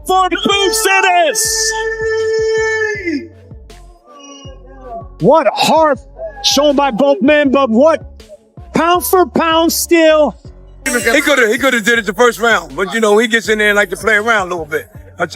for Boots Ennis. What heart shown by both men, but what pound for pound still. He could have did it the first round, but you know, he gets in there and like to play around a little bit.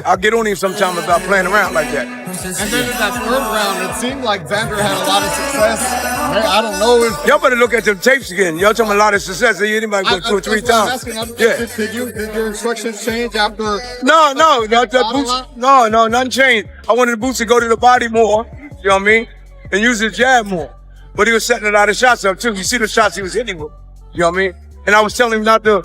I'll get on him sometime about playing around like that. And then in that third round, it seemed like Xander had a lot of success. I don't know if... Y'all better look at them tapes again. Y'all talking a lot of success. Anybody go 2 or 3 times. Yeah. Did your instructions change after... No, nothing changed. I wanted the Boots to go to the body more, you know what I mean? And use his jab more. But he was setting a lot of shots up too. You see the shots he was hitting with, you know what I mean? And I was telling him not to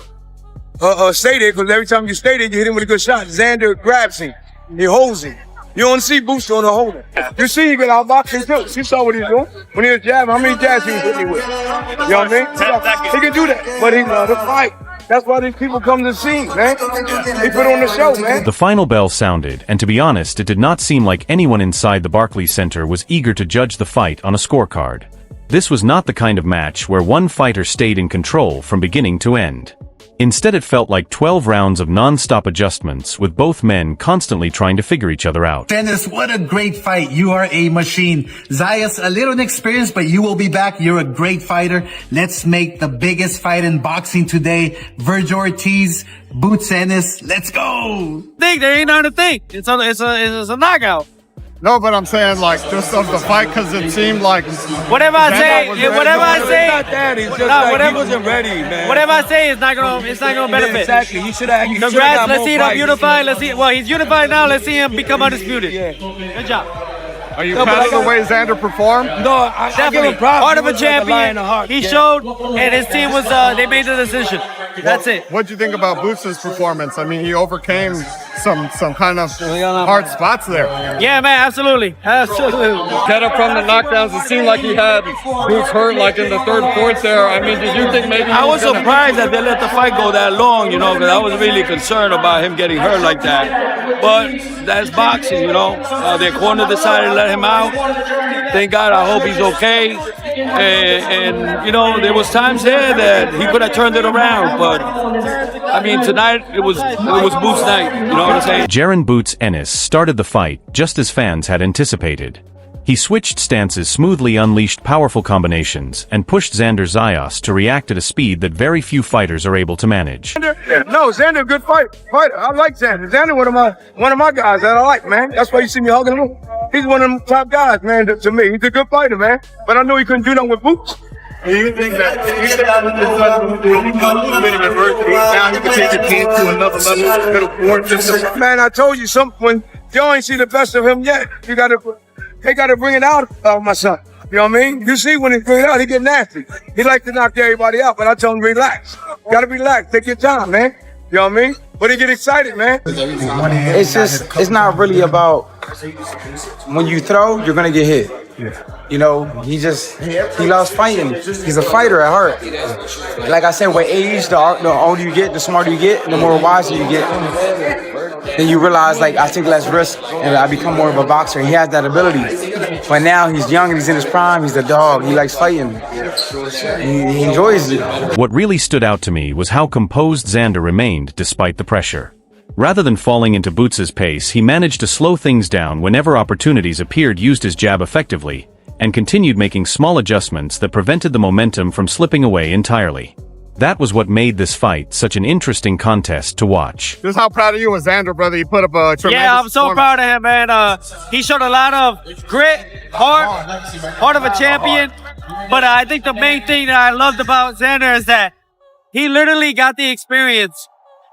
stay there, because every time you stay there, you hit him with a good shot. Xander grabs him. He holds him. You don't see Boots doing the holding. You see he been outboxing too. You saw what he was doing when he was jabbing. How many jabs he was hitting with? You know what I mean? He can do that, but he loves to fight. That's why these people come to see him, man. He put on the show, man. The final bell sounded, and to be honest, it did not seem like anyone inside the Barclays Center was eager to judge the fight on a scorecard. This was not the kind of match where one fighter stayed in control from beginning to end. Instead, it felt like 12 rounds of non-stop adjustments, with both men constantly trying to figure each other out. Dennis, what a great fight. You are a machine. Zayas, a little inexperienced, but you will be back. You're a great fighter. Let's make the biggest fight in boxing today. Virgil Ortiz, Boots Ennis. Let's go. There ain't nothing to think. It's a knockout. No, but I'm saying, like, just of the fight, because it seemed like... Whatever I say, It's not that. He's just he wasn't ready, man. Whatever I say is not gonna benefit. Yeah, exactly. He should have. Congrats. Let's see him unified. Let's see. Well, he's unified now. Let's see him become undisputed. Yeah. Good job. Are you proud of the way Xander performed? No, I give Definitely. him props. Heart of a He was like a lion champion. of heart. He Yeah. showed, and his team was. They made the decision. That's it. What'd you think about Boots' performance? I mean, he overcame some kind of hard spots there. Yeah, man. Absolutely. Get up from the knockdowns. It seemed like he had Boots hurt like in the third, fourth there. I mean, did you think maybe... I was surprised that they let the fight go that long, you know, because I was really concerned about him getting hurt like that. But that's boxing, you know. Their corner decided to let him out. Thank God, I hope he's okay. And you know, there was times there that he could have turned it around. But, I mean, tonight it was Boots night, you know what I'm saying? Jaron Boots Ennis started the fight just as fans had anticipated. He switched stances smoothly, unleashed powerful combinations, and pushed Xander Zayas to react at a speed that very few fighters are able to manage. Xander, good fighter. I like Xander. Xander, one of my guys that I like, man. That's why you see me hugging him. He's one of them top guys, man. To me, he's a good fighter, man. But I know he couldn't do nothing with Boots. Do you think that now he can take the team to another level? Man, I told you something. When y'all ain't see the best of him yet, they got to bring it out of my son. You know what I mean? You see when he bring it out, he get nasty. He like to knock everybody out, but I tell him relax. Got to relax. Take your time, man. You know what I mean? But he get excited, man. It's not really about when you throw, you're going to get hit. You know, he loves fighting. He's a fighter at heart. Like I said, with age, the older you get, the smarter you get, and the more wiser you get. Then you realize, like, I take less risk and I become more of a boxer. He has that ability. But now he's young and he's in his prime. He's a dog. He likes fighting. He enjoys it. What really stood out to me was how composed Xander remained despite the pressure. Rather than falling into Boots' pace, he managed to slow things down whenever opportunities appeared, used his jab effectively, and continued making small adjustments that prevented the momentum from slipping away entirely. That was what made this fight such an interesting contest to watch. Just how proud of you was Xander, brother? He put up a tremendous Yeah, I'm so proud of him, man. He showed a lot of grit, heart of a champion. But I think the main thing that I loved about Xander is that he literally got the experience.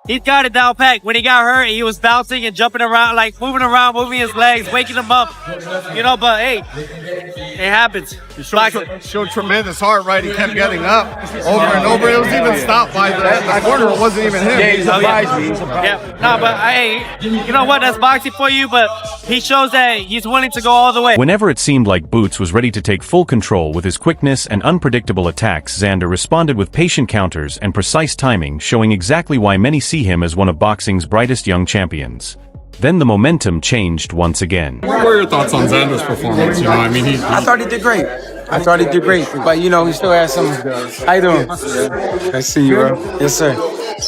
He's got it down packed. When he got hurt, he was bouncing and jumping around, like moving his legs, waking him up. You know, but hey, it happens. He showed tremendous heart, right? He kept getting up over and over. It was even stopped by the corner. It wasn't even him. Yeah, he surprised me. Yeah, no, but hey, you know what? That's boxing for you, but he shows that he's willing to go all the way. Whenever it seemed like Boots was ready to take full control with his quickness and unpredictable attacks, Xander responded with patient counters and precise timing, showing exactly why many see him as one of boxing's brightest young champions. Then the momentum changed once again. What were your thoughts on Xander's performance? You know, I mean, I thought he did great. But, you know, he still has some... How you doing? I see you, bro. Yes, sir.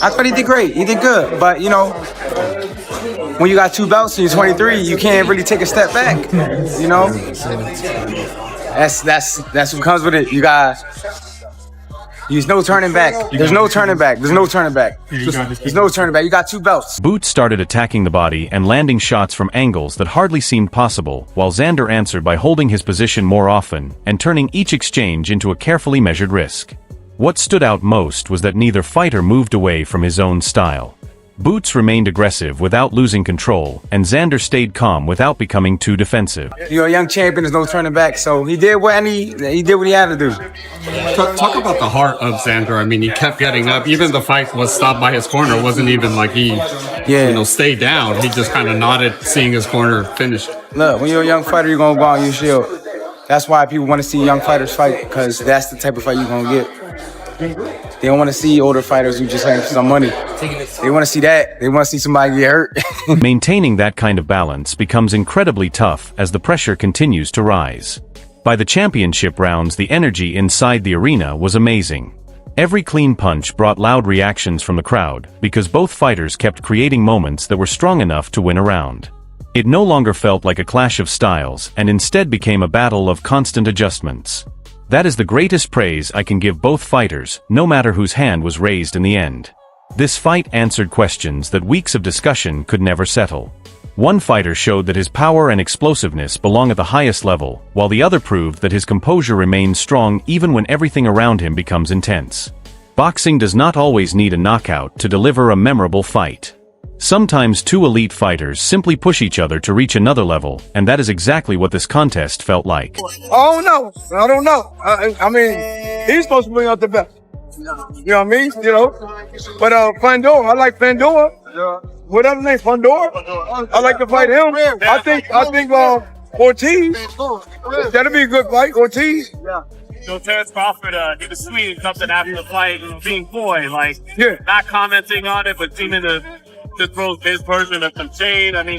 I thought he did great. He did good. But, you know, when you got 2 belts and you're 23, you can't really take a step back. You know, that's what comes with it. There's no turning back. There's no turning back. There's no turning back. There's no turning back. You got 2 belts. Boots started attacking the body and landing shots from angles that hardly seemed possible, while Xander answered by holding his position more often and turning each exchange into a carefully measured risk. What stood out most was that neither fighter moved away from his own style. Boots remained aggressive without losing control, and Xander stayed calm without becoming too defensive. You're a young champion, there's no turning back, so he did what he had to do. Talk about the heart of Xander. I mean, he kept getting up. Even the fight was stopped by his corner. It wasn't even like he, stayed down. He just kind of nodded, seeing his corner finish. Look, when you're a young fighter, you're going to go out on your shield. That's why people want to see young fighters fight, because that's the type of fight you're going to get. They don't want to see older fighters who just have some money. They want to see that. They want to see somebody get hurt. Maintaining that kind of balance becomes incredibly tough as the pressure continues to rise. By the championship rounds, the energy inside the arena was amazing. Every clean punch brought loud reactions from the crowd because both fighters kept creating moments that were strong enough to win a round. It no longer felt like a clash of styles and instead became a battle of constant adjustments. That is the greatest praise I can give both fighters, no matter whose hand was raised in the end. This fight answered questions that weeks of discussion could never settle. One fighter showed that his power and explosiveness belong at the highest level, while the other proved that his composure remains strong even when everything around him becomes intense. Boxing does not always need a knockout to deliver a memorable fight. Sometimes 2 elite fighters simply push each other to reach another level, and that is exactly what this contest felt like. Oh no, I don't know. I mean, he's supposed to bring out the best. You know what I mean? You know, but Pandora, I like Pandora. What other name? Pandora. I like to fight him. I think Ortiz. That'll be a good fight, Ortiz. Yeah. So Terence Crawford, he was tweeting something after the fight, being coy, like not commenting on it, but seeming to throw his version of some shade. I mean,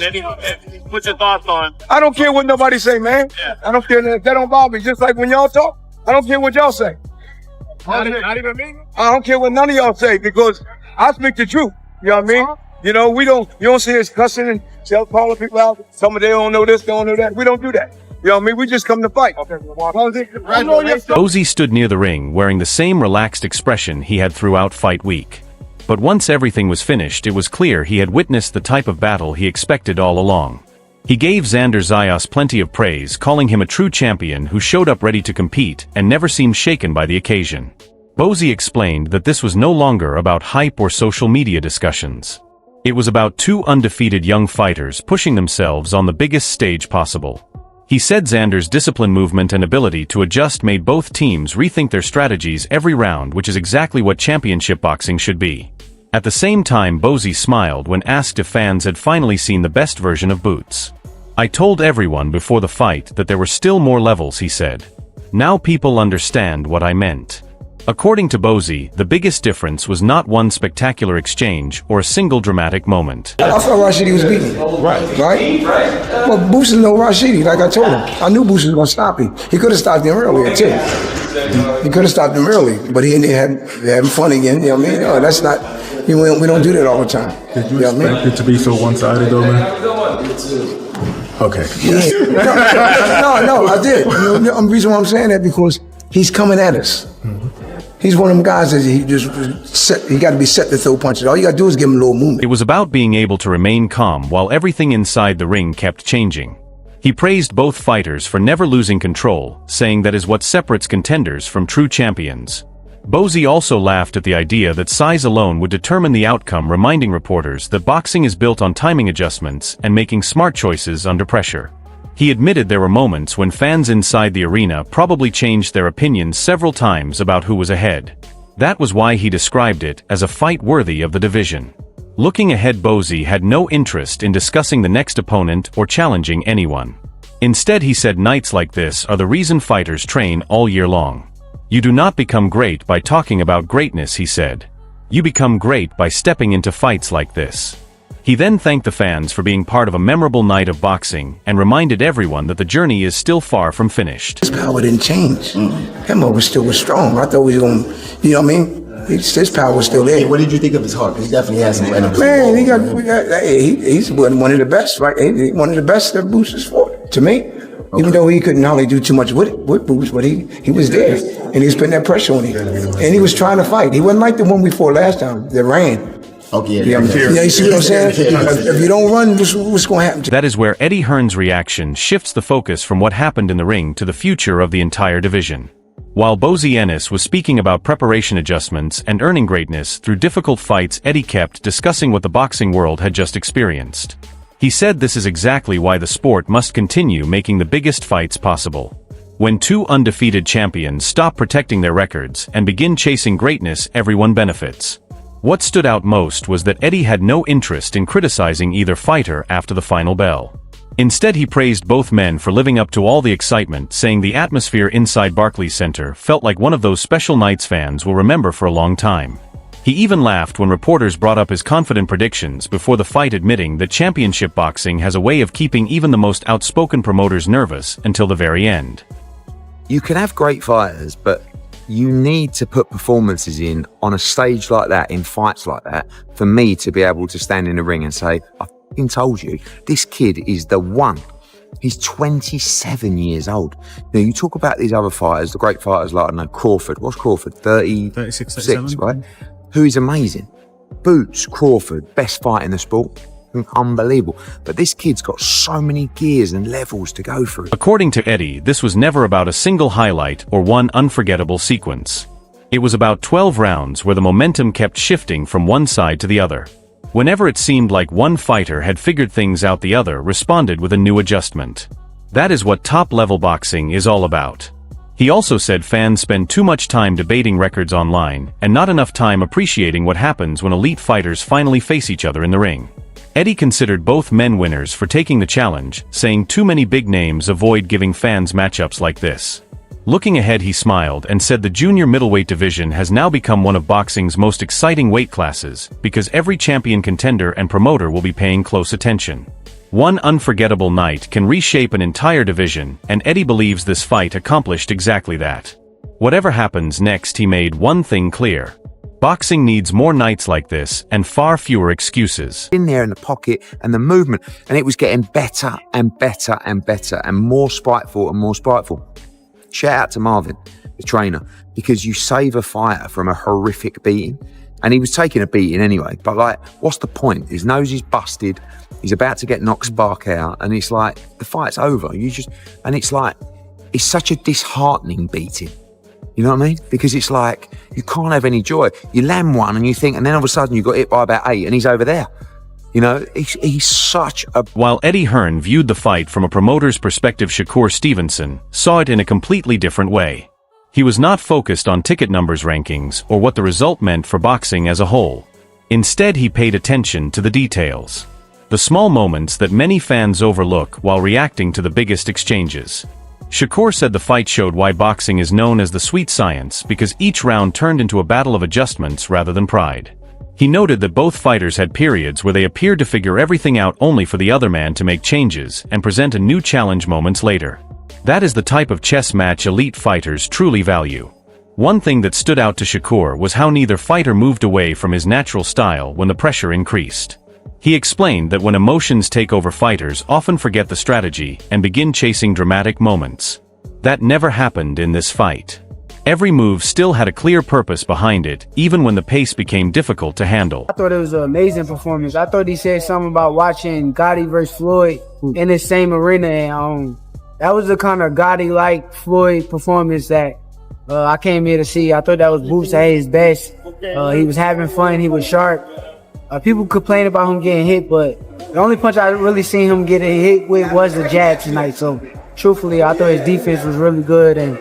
what's your thoughts on? I don't care what nobody say, man. I don't care. That don't bother me. Just like when y'all talk, I don't care what y'all say. Not even me? I don't care what none of y'all say because I speak the truth. You know what I mean? You know, you don't see us cussing and calling people out. Some of they don't know this, they don't know that. We don't do that. You know what I mean? We just come to fight. Bozy stood near the ring wearing the same relaxed expression he had throughout fight week. But once everything was finished, it was clear he had witnessed the type of battle he expected all along. He gave Xander Zayas plenty of praise, calling him a true champion who showed up ready to compete and never seemed shaken by the occasion. Bozy explained that this was no longer about hype or social media discussions. It was about 2 undefeated young fighters pushing themselves on the biggest stage possible. He said Xander's discipline, movement and ability to adjust made both teams rethink their strategies every round, which is exactly what championship boxing should be. At the same time, Bozy smiled when asked if fans had finally seen the best version of Boots. "I told everyone before the fight that there were still more levels," he said. "Now people understand what I meant." According to Bozy, the biggest difference was not one spectacular exchange or a single dramatic moment. I thought Rashidi was beating. Right? Well, Boots is no Rashidi, like I told him. I knew Boots was going to stop him. He could have stopped him earlier, too. He could have stopped him early, but he ended up having fun again. You know what I mean? No, that's not, we don't do that all the time. Did you expect it to be so one-sided, though, man? Okay. Yeah. No, I did. The reason why I'm saying that because he's coming at us. He's one of them guys that he got to be set to throw punches. All you got to do is give him a little movement. It was about being able to remain calm while everything inside the ring kept changing. He praised both fighters for never losing control, saying that is what separates contenders from true champions. Bozy also laughed at the idea that size alone would determine the outcome, reminding reporters that boxing is built on timing adjustments and making smart choices under pressure. He admitted there were moments when fans inside the arena probably changed their opinions several times about who was ahead. That was why he described it as a fight worthy of the division. Looking ahead, Bozy had no interest in discussing the next opponent or challenging anyone. Instead, he said nights like this are the reason fighters train all year long. "You do not become great by talking about greatness," he said. "You become great by stepping into fights like this." He then thanked the fans for being part of a memorable night of boxing and reminded everyone that the journey is still far from finished. His power didn't change. Him was still strong. I thought we was going, you know what I mean? his power was still there. Hey, what did you think of his heart? He definitely has some energy. Man, he's one of the best, right? One of the best that Boots has fought, to me. Okay. Even though he couldn't hardly do too much with Boots, but he was there, and he was putting that pressure on him, and he was trying to fight. He wasn't like the one we fought last time that ran. Okay, yeah, you see what I'm saying? If you don't run, what's going to happen to you? That is where Eddie Hearn's reaction shifts the focus from what happened in the ring to the future of the entire division. While Boots Ennis was speaking about preparation adjustments and earning greatness through difficult fights, Eddie kept discussing what the boxing world had just experienced. He said this is exactly why the sport must continue making the biggest fights possible. When two undefeated champions stop protecting their records and begin chasing greatness, everyone benefits. What stood out most was that Eddie had no interest in criticizing either fighter after the final bell. Instead, he praised both men for living up to all the excitement, saying the atmosphere inside Barclays Center felt like one of those special nights fans will remember for a long time. He even laughed when reporters brought up his confident predictions before the fight, admitting that championship boxing has a way of keeping even the most outspoken promoters nervous until the very end. You can have great fighters, but you need to put performances in on a stage like that, in fights like that, for me to be able to stand in the ring and say, I f***ing told you, this kid is the one. He's 27 years old. Now, you talk about these other fighters, the great fighters like, I don't know, Crawford. What's Crawford? 36, right? Who is amazing. Boots, Crawford, best fight in the sport. Unbelievable. But this kid's got so many gears and levels to go through. According to Eddie, this was never about a single highlight or one unforgettable sequence. It was about 12 rounds where the momentum kept shifting from one side to the other. Whenever it seemed like one fighter had figured things out, the other responded with a new adjustment. That is what top-level boxing is all about. He also said fans spend too much time debating records online and not enough time appreciating what happens when elite fighters finally face each other in the ring. Eddie considered both men winners for taking the challenge, saying too many big names avoid giving fans matchups like this. Looking ahead, he smiled and said the junior middleweight division has now become one of boxing's most exciting weight classes because every champion contender and promoter will be paying close attention. One unforgettable night can reshape an entire division, and Eddie believes this fight accomplished exactly that. Whatever happens next, he made one thing clear. Boxing needs more nights like this and far fewer excuses. In there in the pocket and the movement, and it was getting better and better and better and more spiteful and more spiteful. Shout out to Marvin, the trainer, because you save a fighter from a horrific beating. And he was taking a beating anyway, but like, what's the point? His nose is busted, he's about to get knocked spark out, and it's like, the fight's over. And it's like, it's such a disheartening beating. You know what I mean? Because it's like, you can't have any joy. You land one and you think, and then all of a sudden you got hit by about 8 and he's over there. You know, he's such a... While Eddie Hearn viewed the fight from a promoter's perspective, Shakur Stevenson saw it in a completely different way. He was not focused on ticket numbers rankings or what the result meant for boxing as a whole. Instead, he paid attention to the details. The small moments that many fans overlook while reacting to the biggest exchanges. Shakur said the fight showed why boxing is known as the sweet science because each round turned into a battle of adjustments rather than pride. He noted that both fighters had periods where they appeared to figure everything out only for the other man to make changes and present a new challenge moments later. That is the type of chess match elite fighters truly value. One thing that stood out to Shakur was how neither fighter moved away from his natural style when the pressure increased. He explained that when emotions take over, fighters often forget the strategy and begin chasing dramatic moments. That never happened in this fight. Every move still had a clear purpose behind it, even when the pace became difficult to handle. I thought it was an amazing performance. I thought he said something about watching Gotti versus Floyd in the same arena, and that was the kind of Gotti-like Floyd performance that I came here to see. I thought that was Boots at his best. He was having fun, he was sharp. People complain about him getting hit, but the only punch I really seen him get hit with was the jab tonight. So, truthfully, I thought his defense was really good, and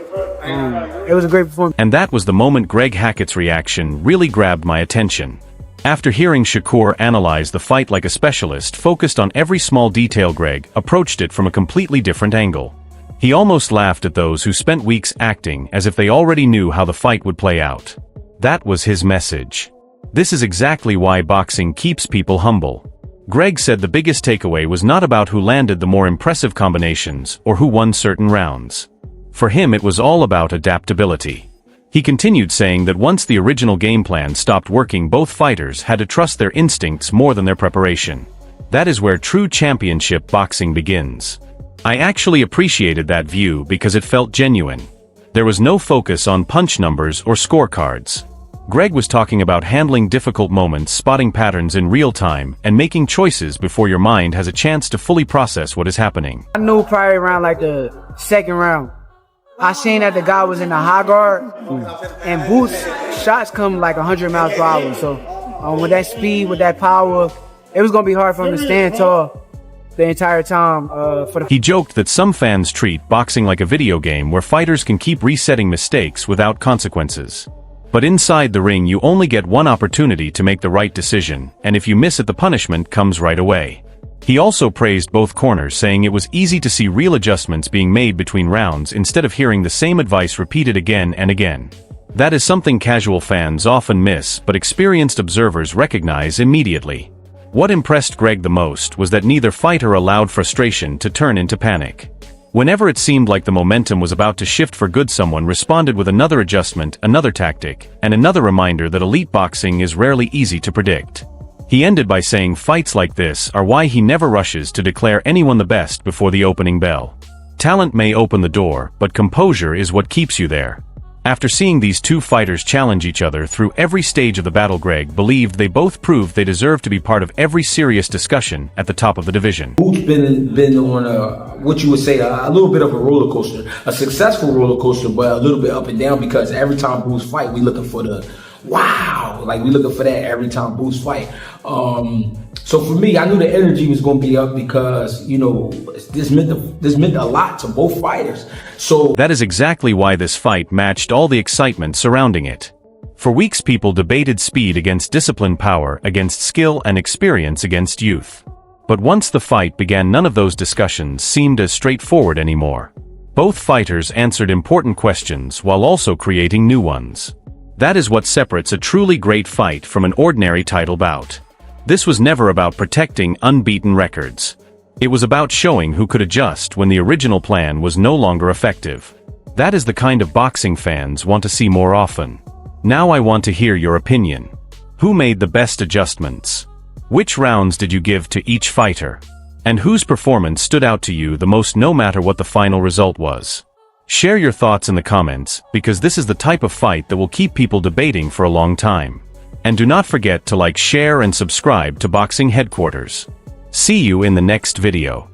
it was a great performance. And that was the moment Greg Hackett's reaction really grabbed my attention. After hearing Shakur analyze the fight like a specialist focused on every small detail, Greg approached it from a completely different angle. He almost laughed at those who spent weeks acting as if they already knew how the fight would play out. That was his message. This is exactly why boxing keeps people humble. Greg said the biggest takeaway was not about who landed the more impressive combinations or who won certain rounds. For him, it was all about adaptability. He continued saying that once the original game plan stopped working, both fighters had to trust their instincts more than their preparation. That is where true championship boxing begins. I actually appreciated that view because it felt genuine. There was no focus on punch numbers or scorecards. Greg was talking about handling difficult moments, spotting patterns in real time, and making choices before your mind has a chance to fully process what is happening. I knew probably around like the second round, I seen that the guy was in the high guard, and Boots shots come like 100 miles per hour. So with that speed, with that power, it was gonna be hard for him to stand tall the entire time. He joked that some fans treat boxing like a video game where fighters can keep resetting mistakes without consequences. But inside the ring, you only get one opportunity to make the right decision, and if you miss it, the punishment comes right away. He also praised both corners, saying it was easy to see real adjustments being made between rounds instead of hearing the same advice repeated again and again. That is something casual fans often miss, but experienced observers recognize immediately. What impressed Greg the most was that neither fighter allowed frustration to turn into panic. Whenever it seemed like the momentum was about to shift for good, someone responded with another adjustment, another tactic, and another reminder that elite boxing is rarely easy to predict. He ended by saying fights like this are why he never rushes to declare anyone the best before the opening bell. Talent may open the door, but composure is what keeps you there. After seeing these two fighters challenge each other through every stage of the battle, Greg believed they both proved they deserve to be part of every serious discussion at the top of the division. Boots been on what you would say a little bit of a roller coaster, a successful roller coaster, but a little bit up and down, because every time Boots fight, we looking for the wow, like we looking for that every time Boots fight. So for me, I knew the energy was going to be up because, you know, this meant a lot to both fighters. So that is exactly why this fight matched all the excitement surrounding it. For weeks, people debated speed against discipline, power against skill, and experience against youth. But once the fight began, none of those discussions seemed as straightforward anymore. Both fighters answered important questions while also creating new ones. That is what separates a truly great fight from an ordinary title bout. This was never about protecting unbeaten records. It was about showing who could adjust when the original plan was no longer effective. That is the kind of boxing fans want to see more often. Now I want to hear your opinion. Who made the best adjustments? Which rounds did you give to each fighter? And whose performance stood out to you the most, no matter what the final result was? Share your thoughts in the comments, because this is the type of fight that will keep people debating for a long time. And do not forget to like, share, and subscribe to Boxing Headquarters. See you in the next video.